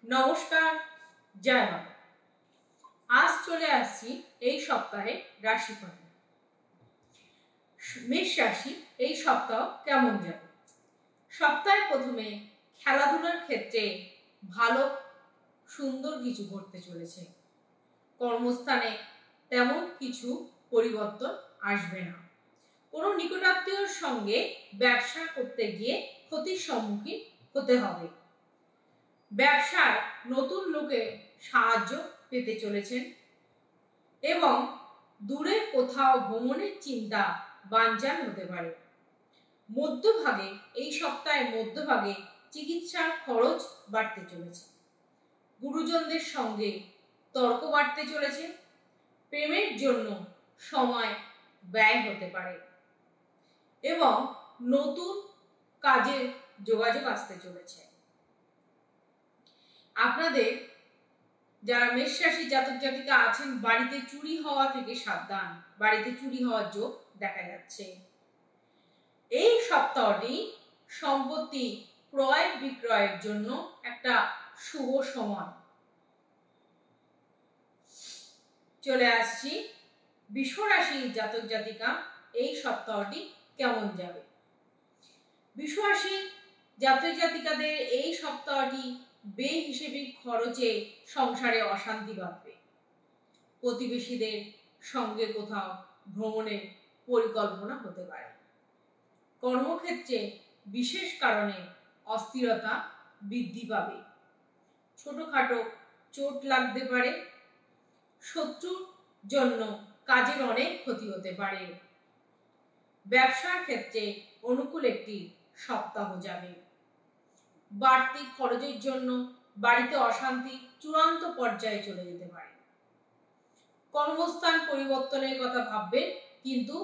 নমস্কার, জয় মা। আজ চলে আসছি এই সপ্তাহে রাশিফল। মেষ রাশি এই সপ্তাহ কেমন যাবে? সপ্তাহে প্রথমে খেলাধুলার ক্ষেত্রে ভালো সুন্দর কিছু ঘটতে চলেছে। কর্মস্থানে তেমন কিছু পরিবর্তন আসবে না। কোনো নিকটাত্মীয়র সঙ্গে ব্যবসা করতে গিয়ে ক্ষতির সম্মুখীন হতে হবে। ব্যবসায় নতুন লোকের সাহায্য পেতে চলেছেন এবং দূরে কোথাও ভ্রমণের চিন্তা বানচাল হতে পারে। মধ্যভাগে এই সপ্তাহের মধ্যভাগে চিকিৎসার খরচ বাড়তে চলেছে। গুরুজনদের সঙ্গে তর্ক বাড়তে চলেছে। প্রেমের জন্য সময় ব্যয় হতে পারে এবং নতুন কাজের যোগাযোগ আসতে চলেছে। আপনাদের যারা মেষ রাশি জাতক জাতিকা আছেন, বাড়িতে চুরি হওয়া থেকে সাবধান। বাড়িতে চুরি হওয়ার যোগ দেখা যাচ্ছে। এই সপ্তাহটি সম্পত্তি ক্রয় বিক্রয়ের জন্য একটা শুভ সময়। চলে আসছি বৃষ রাশি জাতক জাতিকা এই সপ্তাহটি কেমন যাবে। বৃষ রাশি জাতক জাতিকাদের এই সপ্তাহটি বেহিসেবি খরচে সংসারে অশান্তি বাঁধবে। প্রতিবেশীদের সঙ্গে কোথাও ভ্রমণের পরিকল্পনা হতে পারে। কর্মক্ষেত্রে বিশেষ কারণে অস্থিরতা বৃদ্ধি পাবে। ছোটখাটো চোট লাগতে পারে। শত্রুর জন্য কাজের অনেক ক্ষতি হতে পারে। ব্যবসার ক্ষেত্রে অনুকূল একটি সপ্তাহ যাবে। বাড়তি খরচের জন্য বাড়িতে অশান্তি চূড়ান্ত পর্যায়ে চলে যেতে পারে। কর্মস্থান পরিবর্তনের কথা ভাববেন, কিন্তু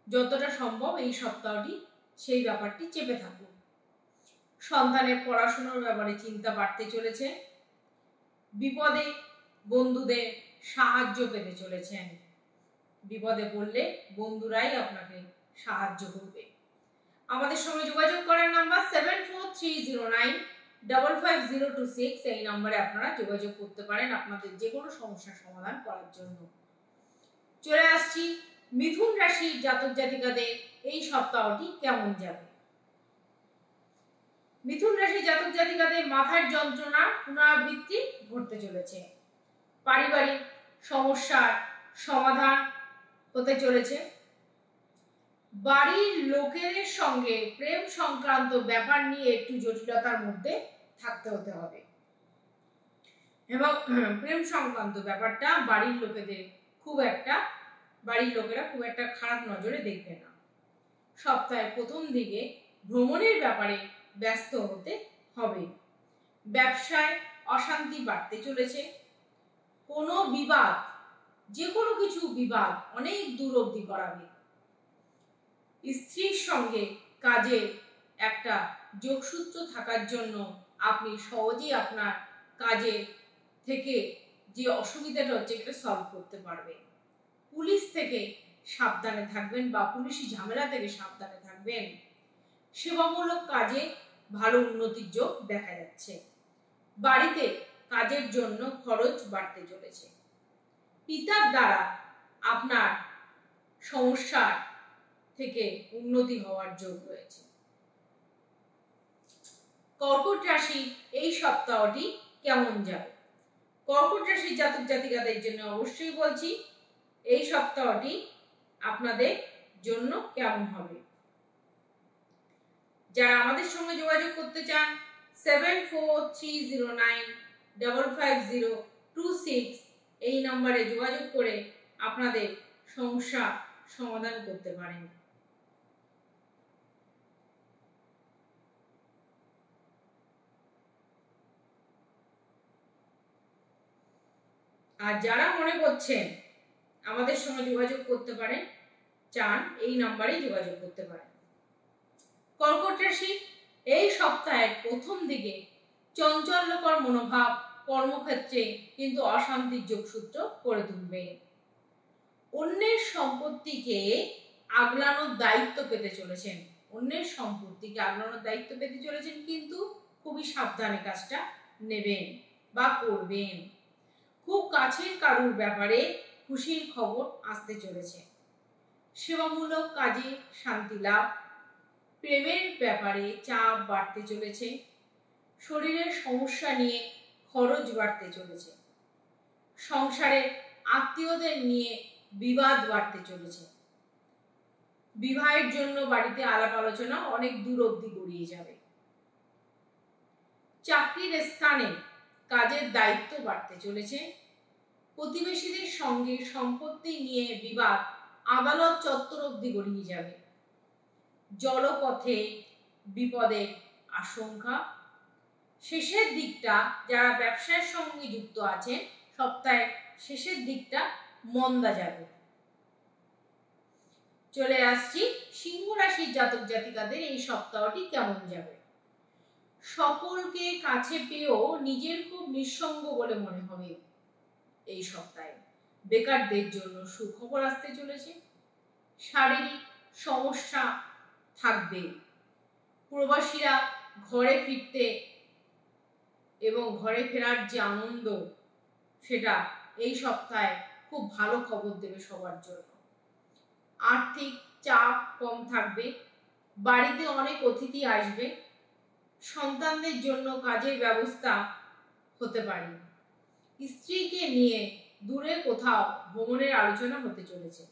যতটা সম্ভব এই সপ্তাহটি সেই ব্যাপারটি চেপে থাকুন। সন্তানের পড়াশোনার ব্যাপারে চিন্তা বাড়তে চলেছে। বিপদে বন্ধুদের সাহায্য পেতে চলেছেন। বিপদে পড়লে বন্ধুরাই আপনাকে সাহায্য করবে। আমাদের সঙ্গে যোগাযোগ করার নাম্বার 7430955026। এই নম্বরে আপনারা যোগাযোগ করতে পারেন আপনাদের যে কোনো সমস্যার সমাধান করার জন্য। চলে আসছি মিথুন রাশির জাতক জাতিকাদের এই সপ্তাহটি কেমন যাবে। মিথুন রাশি জাতক জাতিকাদের মাথার যন্ত্রণা পুনরাবৃত্তি ঘটতে চলেছে। পারিবারিক সমস্যার সমাধান হতে চলেছে। বাড়ির লোকের সঙ্গে প্রেম সংক্রান্ত ব্যাপার নিয়ে একটু জটিলতার মধ্যে থাকতে হতে হবে এবং প্রেম সংক্রান্ত ব্যাপারটা বাড়ির লোকেরা খুব একটা খারাপ নজরে দেখবে না। সপ্তাহের প্রথম দিকে ভ্রমণের ব্যাপারে ব্যস্ত হতে হবে। ব্যবসায় অশান্তি বাড়তে চলেছে। কোনো বিবাদ, যে কোনো কিছু বিবাদ অনেক দূর অবধি করাবে। স্ত্রীর সঙ্গে কাজে একটা যোগসূত্র থাকার জন্য আপনি সহজেই আপনার কাজে থেকে যে অসুবিধাটা হচ্ছে এটা সলভ করতে পারবেন। পুলিশ থেকে সাবধানে থাকবেন বা পুলিশি ঝামেলা থেকে সাবধানে থাকবেন। সেবামূলক কাজে ভালো উন্নতির যোগ দেখা যাচ্ছে। বাড়িতে কাজের জন্য খরচ বাড়তে চলেছে। পিতার দ্বারা আপনার সমস্যা থেকে উন্নতি হওয়ার যোগ রয়েছে। কর্কট রাশি এই সপ্তাহটি কেমন যাবে। কর্কট রাশি জাতক জাতিকাদের জন্য অবশ্যই বলছি এই সপ্তাহটি আপনাদের জন্য কেমন হবে। যারা আমাদের সঙ্গে যোগাযোগ করতে চান 7430955026 এই নম্বরে যোগাযোগ করে আপনাদের সমস্যা সমাধান করতে পারেন। আর যারা মনে করছেন আমাদের সঙ্গে যোগাযোগ করতে পারেন, চান এই নম্বরে যোগাযোগ করতে পারেন। কর্কট রাশি এই সপ্তাহের প্রথম দিকে চঞ্চল্যকর মনোভাব কর্মক্ষেত্রে কিন্তু অশান্তির যোগসূত্র করে তুলবে। অন্যের সম্পত্তিকে আগলানোর দায়িত্ব পেতে চলেছেন। কিন্তু খুবই সাবধানে কাজটা নেবেন বা করবেন। খুব কাছের কারুর ব্যাপারে খুশির খবর আসতে চলেছে। সেবামূলক কাজে শান্তি লাভ, প্রেমের ব্যাপারে চাপ বাড়তে চলেছে, শরীরের সমস্যা নিয়ে খরচ বাড়তে চলেছে, সংসারের আত্মীয়দের নিয়ে বিবাদ বাড়তে চলেছে, বিবাহের জন্য বাড়িতে আলাপ আলোচনা অনেক দূর অবধি গড়িয়ে যাবে, চাকরির স্থানে কাজের দায়িত্ব বাড়তে চলেছে, প্রতিবেশীদের সঙ্গে সম্পত্তি নিয়ে বিবাদ আদালত চত্বর অবধি গড়িয়ে যাবে, জলপথে বিপদের আশঙ্কা। শেষের দিকটা যারা ব্যবসার সঙ্গে যুক্ত আছেন, সপ্তাহের শেষের দিকটা মন্দা যাবে। চলে আসছি সিংহ রাশির জাতক জাতিকাদের এই সপ্তাহটি কেমন যাবে। সকলকে কাছে পেয়েও নিজের খুব নিঃসঙ্গ বলে মনে হবে এই সপ্তাহে। বেকারদের জন্য সুখবর আসতে চলেছে, শারীরিক সমস্যা থাকবে, প্রবাসীরা ঘরে ফিরতে এবং ঘরে ফেরার যে আনন্দ, সেটা এই সপ্তাহে খুব ভালো খবর দেবে সবার জন্য। আর্থিক চাপ কম থাকবে, বাড়িতে অনেক অতিথি আসবে, সন্তানদের জন্য কাজের ব্যবস্থা হতে পারে, স্ত্রীকে নিয়ে দূরে কোথাও ভ্রমণের আলোচনা হতে চলেছে।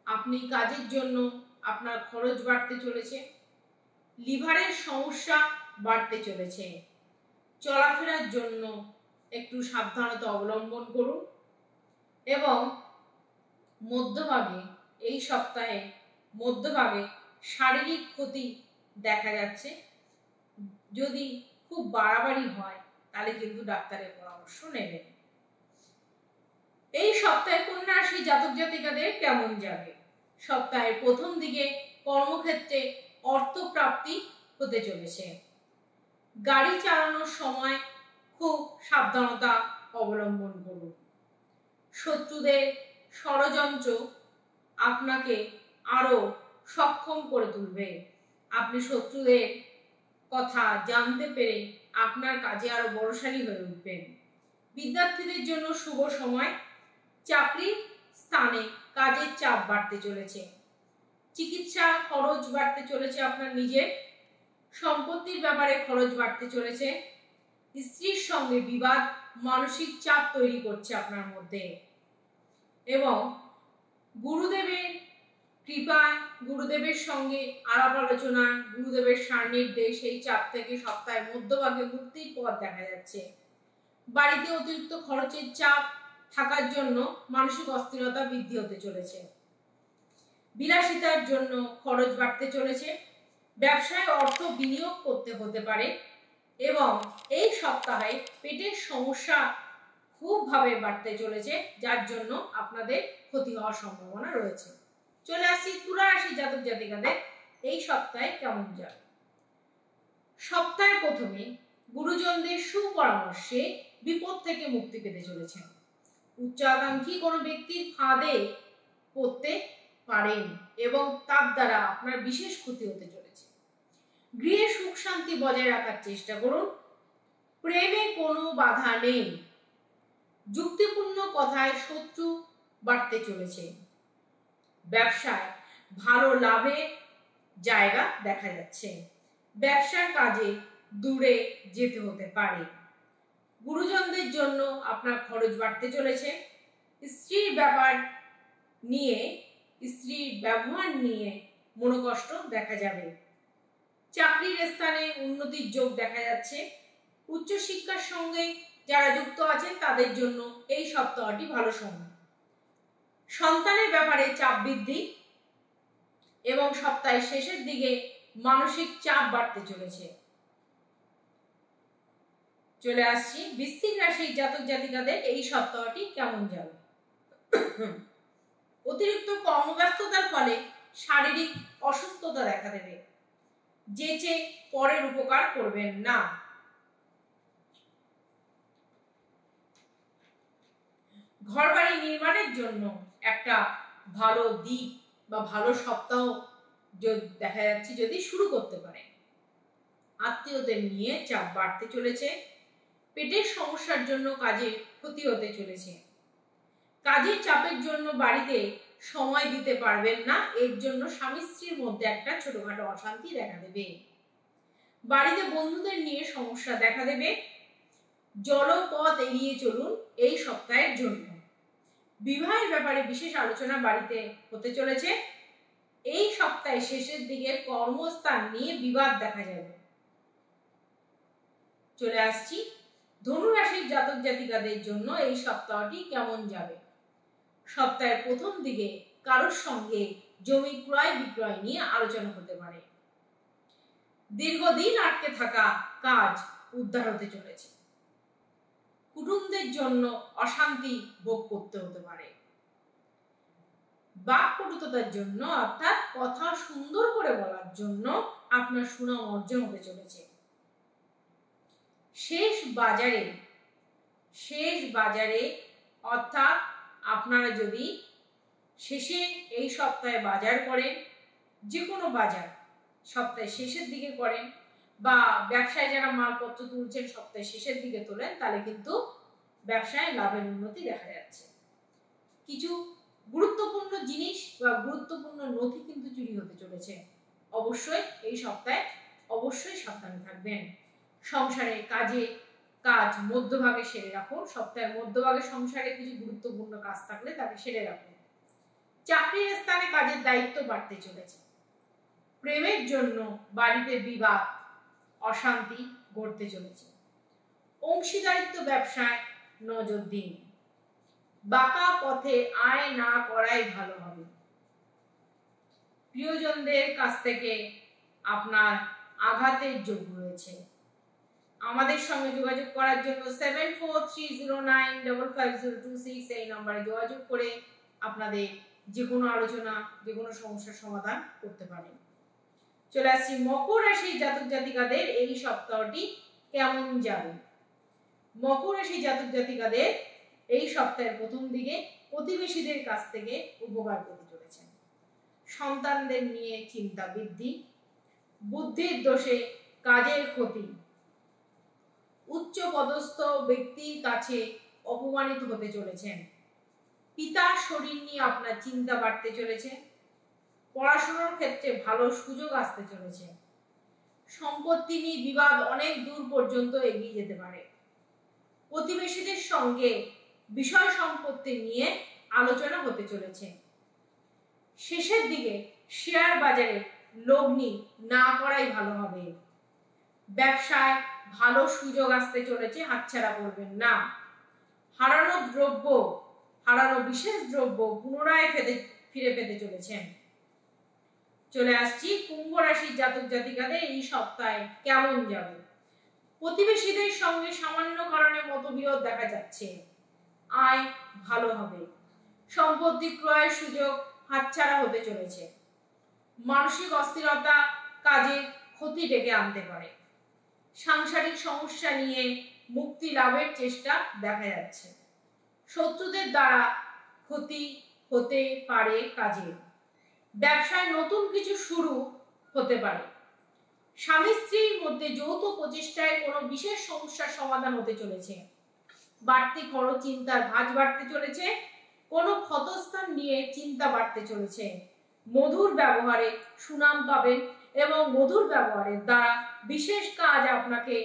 আপনি কাজের জন্য আপনার খরচ বাড়তে চলেছে, লিভারের সমস্যা বাড়তে চলেছে, চলাফেরার জন্য একটু সাবধানতা অবলম্বন করুন। এবং মধ্যভাগে এই সপ্তাহে মধ্যভাগে শারীরিক ক্ষতি দেখা যাচ্ছে। যদি খুব বাড়াবাড়ি হয় তাহলে কিন্তু ডাক্তারের পরামর্শ নেবেন। এই সপ্তাহে কন্যা রাশির জাতক জাতিকাদের কেমন যাবে। সপ্তাহের প্রথম দিকে কর্মক্ষেত্রে অর্থ প্রাপ্তি হতে চলেছে। গাড়ি চালানোর সময় খুব সাবধানতা অবলম্বন করুন। শত্রুদের ষড়যন্ত্র আপনাকে আরো সক্ষম করে তুলবে। আপনি শত্রুদের কথা জানতে পেরে আপনার কাজে আরো বড়শালী হয়ে উঠবেন। বিদ্যার্থীদের জন্য শুভ সময়, চাকরির স্থানে কাজের চাপ বাড়তে চলেছে, চিকিৎসা খরচ বাড়তে চলেছে, আপনার নিজের সম্পত্তির ব্যাপারে খরচ বাড়তে চলেছে, স্ত্রীর সঙ্গে বিবাদ মানসিক চাপ তৈরি করছে আপনার মধ্যে। এবং গুরুদেবের কৃপায়, গুরুদেবের সঙ্গে আলাপ আলোচনা, গুরুদেবের সান্নিধ্যে সেই চাপ থেকে সপ্তাহের মধ্যভাগে মুক্তির পথ দেখা যাচ্ছে। বাড়িতে অতিরিক্ত খরচের চাপ থাকার জন্য মানসিক অস্থিরতা বৃদ্ধি হতে চলেছে, বিলাসিতার জন্য খরচ বাড়তে চলেছে, ব্যবসায় অর্থ বিনিয়োগ করতে হতে পারে। এবং এই সপ্তাহে পেটের সমস্যা খুব ভাবে বাড়তে চলেছে, যার জন্য আপনাদের ক্ষতি হওয়ার সম্ভাবনা রয়েছে। চলে আসছি তুলা রাশির জাতক জাতিকাদের এই সপ্তাহে কেমন যাবে। সপ্তাহের প্রথমে গুরুজনদের সুপরামর্শে বিপদ থেকে মুক্তি পেতে চলেছেন। উচ্চাকাঙ্ক্ষী কোনো ব্যক্তির ফাঁদে পড়তে পারেন এবং তার দ্বারা আপনার বিশেষ ক্ষতি হতে চলেছে। গৃহে সুখ শান্তি বজায় রাখার চেষ্টা করুন। প্রেমে কোনো বাধা নেই, যুক্তিপূর্ণ কথায় শত্রু বাড়তে চলেছে। ব্যবসায় ভালো লাভের জায়গা দেখা যাচ্ছে, ব্যবসার কাজে দূরে যেতে হতে পারে। গুরুজনদের জন্য আপনার খরচ বাড়তে চলেছে। স্ত্রীর ব্যাপার নিয়ে, স্ত্রীর ব্যবহার নিয়ে মনোকষ্ট দেখা যাবে। চাকরির স্থানে উন্নতির যোগ দেখা যাচ্ছে। উচ্চশিক্ষার সঙ্গে যারা যুক্ত আছেন তাদের জন্য এই সপ্তাহটি ভালো সময়। সন্তানের ব্যাপারে চাপ বৃদ্ধি এবং সপ্তাহের শেষের দিকে মানসিক চাপ বাড়তে চলেছে। চলে আসছি বৃশ্চিক রাশির জাতক জাতিকাদের এই সপ্তাহটি কেমন যাবে। অতিরিক্ত কর্মব্যস্ততার ফলে শারীরিক অসুস্থতা দেখা দেবে, যেচে পরের উপকার করবেন না। ঘরবাড়ি নির্মাণের জন্য একটা ভালো দিক বা ভালো সপ্তাহ দেখা যাচ্ছে যদি শুরু করতে পারে। আত্মীয়দের নিয়ে চাপ বাড়তে চলেছে, পেটের সমস্যার জন্য কাজে ক্ষতি হতে চলেছে। কাজের চাপের জন্য বাড়িতে সময় দিতে পারবেন না, এর জন্য স্বামী স্ত্রীর মধ্যে একটা ছোটখাটো অশান্তি দেখা দেবে। বাড়িতে বন্ধুদের নিয়ে সমস্যা দেখা দেবে। জলপথ এড়িয়ে চলুন এই সপ্তাহের জন্য। বিবাহের ব্যাপারে বিশেষ আলোচনা বাড়িতে হতে চলেছে। এই সপ্তাহের শেষের দিকে কর্মস্থান নিয়ে বিবাদ দেখা যাবে। চলে আসছি ধনু রাশির জাতক জাতিকাদের জন্য এই সপ্তাহটি কেমন যাবে। সপ্তাহের প্রথম দিকে কারোর সঙ্গে জমি ক্রয় বিক্রয় নিয়ে আলোচনা হতে পারে। দীর্ঘদিন আটকে থাকা কাজ উদ্ধার হতে চলেছে। কুটুম্বদের জন্য অশান্তি ভোগ করতে হতে পারে। বাকপটুতার জন্য অর্থাৎ কথা সুন্দর করে বলার জন্য আপনার সুনাম অর্জন হতে চলেছে। শেষ বাজারে অর্থাৎ আপনারা যদি শেষে এই সপ্তাহে বাজার করেন, যে কোনো বাজার সপ্তাহের শেষের দিকে করেন বা ব্যবসায় যারা মালপত্র তুলছেন সপ্তাহের শেষের দিকে তোলেন, তাহলে কিন্তু ব্যবসায় লাভের উন্নতি দেখা যাচ্ছে। কিছু গুরুত্বপূর্ণ জিনিস বা গুরুত্বপূর্ণ নথি কিন্তু চুরি হতে চলেছে। অবশ্যই এই সপ্তাহে অবশ্যই সাবধানে থাকবেন। সংসারে কাজ মধ্যভাগে সেরে রাখুন। সপ্তাহের মধ্যভাগে সংসারে কিছু গুরুত্বপূর্ণ কাজ থাকলে তাকে সেরে রাখুন। চাকরির স্থানে কাজের দায়িত্ব বাড়তে চলেছে। প্রেমের জন্য বাড়িতে বিবাদ অশান্তি ঘটতে চলেছে। অংশীদারিত্ব ব্যবসায় নজর দিন। বাঁকা পথে আয় না করাই ভালো হবে। প্রিয়জনদের কাছ থেকে আপনার আঘাতের যোগ রয়েছে। আমাদের সঙ্গে যোগাযোগ করার জন্য 7430955026 এই নম্বরে যোগাযোগ করে আপনাদের যে কোনো আলোচনা, যে কোনো সমস্যার সমাধান করতে পারেন। চলে আসছি মকর রাশির জাতক জাতিকাদের এই সপ্তাহটি কেমন যাবে। মকর রাশির জাতক জাতিকাদের এই সপ্তাহের প্রথম দিকে প্রতিবেশীদের কাছ থেকে উপকার পেতে চলেছেন। সন্তানদের নিয়ে চিন্তা বৃদ্ধি। বুদ্ধির দোষে কাজের ক্ষতি। উচ্চ পদস্থ ব্যক্তির কাছে অপমানিত হতে চলেছেন। পিতার শরীর নিয়ে আপনার চিন্তা বাড়তে চলেছে। পড়াশোনার ক্ষেত্রে ভালো সুযোগ আসতে চলেছে। সম্পত্তি নিয়ে বিবাদ অনেক দূর পর্যন্ত এগিয়ে যেতে পারে। প্রতিবেশীদের সঙ্গে বিষয় সম্পত্তি নিয়ে আলোচনা হতে চলেছে। শেষের দিকে শেয়ার বাজারে লগ্নি না করাই ভালো হবে। ব্যবসায় ভালো সুযোগ আসতে চলেছে, হাতছাড়া করবেন না। হারানো বিশেষ দ্রব্য পুনরায় ফিরে পেতে চলেছেন। চলে আসছি কুম্ভ রাশির জাতক জাতিকাদের এই সপ্তাহে কেমন যাবে। প্রতিবেশীদের সঙ্গে সামান্য কারণে মতবিরোধ দেখা যাচ্ছে। আয় ভালো হবে। সম্পত্তি ক্রয়ের সুযোগ হাতছাড়া হতে চলেছে। মানসিক অস্থিরতা কাজে ক্ষতি ডেকে আনতে পারে। সাংসারিক সমস্যা নিয়ে মুক্তি লাভের চেষ্টা দেখা যাচ্ছে। শত্রুদের দ্বারা ক্ষতি হতে পারে কাজে। ব্যবসায় নতুন কিছু শুরু হতে পারে। স্বামী স্ত্রীর মধ্যে যৌথ প্রচেষ্টায় কোনো বিশেষ সমস্যার সমাধান হতে চলেছে। বাড়তি খরচ চিন্তার ভাঁজ বাড়তে চলেছে। কোনো ক্ষতস্থান নিয়ে চিন্তা বাড়তে চলেছে। মধুর ব্যবহারে সুনাম পাবেন এবং মধুর ব্যবহারের দ্বারা বিশেষ কাজ আপনাকে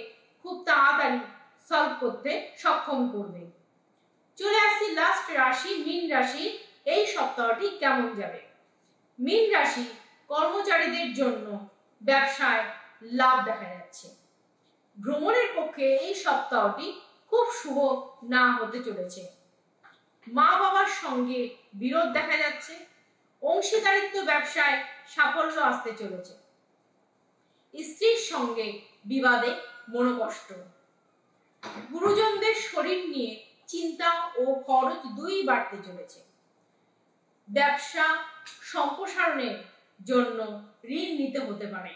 খুব তাড়াতাড়ি সলভ করতে সক্ষম করবে। চলে আসছি লাস্ট রাশি মীন রাশি এই সপ্তাহটি কেমন যাবে। মীন রাশি কর্মচারীদের জন্য ব্যবসায় লাভ দেখা যাচ্ছে। ভ্রমণের পক্ষে এই সপ্তাহটি খুব শুভ না হতে চলেছে। মা বাবার সঙ্গে বিরোধ দেখা যাচ্ছে। অংশীদারিত্ব ব্যবসায় সাফল্য আসতে চলেছে। স্ত্রীর সঙ্গে বিবাদে মনোকষ্ট। গুরুজনদের শরীর নিয়ে চিন্তা ও খরচ দুই বাড়তে চলেছে। ব্যবসা সম্প্রসারণের জন্য ঋণ নিতে হতে পারে।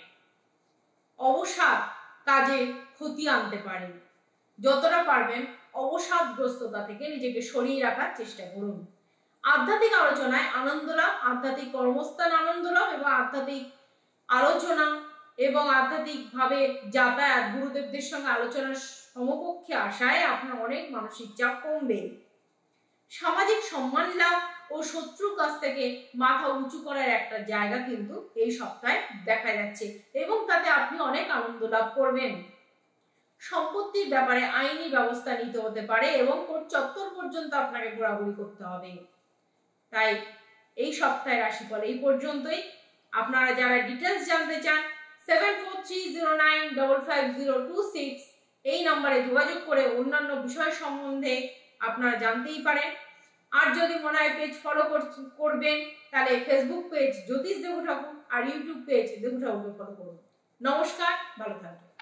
অবসাদ কাজে ক্ষতি আনতে পারে। যতটা পারবেন অবসাদগ্রস্ততা থেকে নিজেকে সরিয়ে রাখার চেষ্টা করুন। আধ্যাত্মিক আলোচনায় আনন্দ লাভ, আধ্যাত্মিক কর্মস্থান আনন্দ লাভ এবং আধ্যাত্মিক আলোচনা এবং আধ্যাত্মিক ভাবে যাতায়াত গুরুদেবদের সঙ্গে আলোচনা সমকক্ষে আসায় আপনার অনেক মানসিক চাপ কমবে। সামাজিক সম্মান লাভ ও শত্রুর কাছ থেকে মাথা উঁচু করার একটা জায়গা কিন্তু এই সপ্তাহে দেখা যাচ্ছে এবং তাতে আপনি অনেক আনন্দ লাভ করবেন। সম্পত্তির ব্যাপারে আইনি ব্যবস্থা নিতে হতে পারে এবং কোর্ট চত্বর পর্যন্ত আপনাকে ঘোরাঘুরি করতে হবে। তাই এই সপ্তাহের রাশিফল এই পর্যন্তই। আপনারা যারা ডিটেলস জানতে চান 7430955026 এই নম্বরে যোগাযোগ করে অন্যান্য বিষয় সম্বন্ধে আপনারা জানতেই পারেন। আর যদি মনে হয় পেজ ফলো করবেন তাহলে ফেসবুক পেজ জ্যোতিষ দেবু ঠাকুর আর ইউটিউব পেজ দেবু ঠাকুরকে ফলো করুন। নমস্কার, ভালো থাকবেন।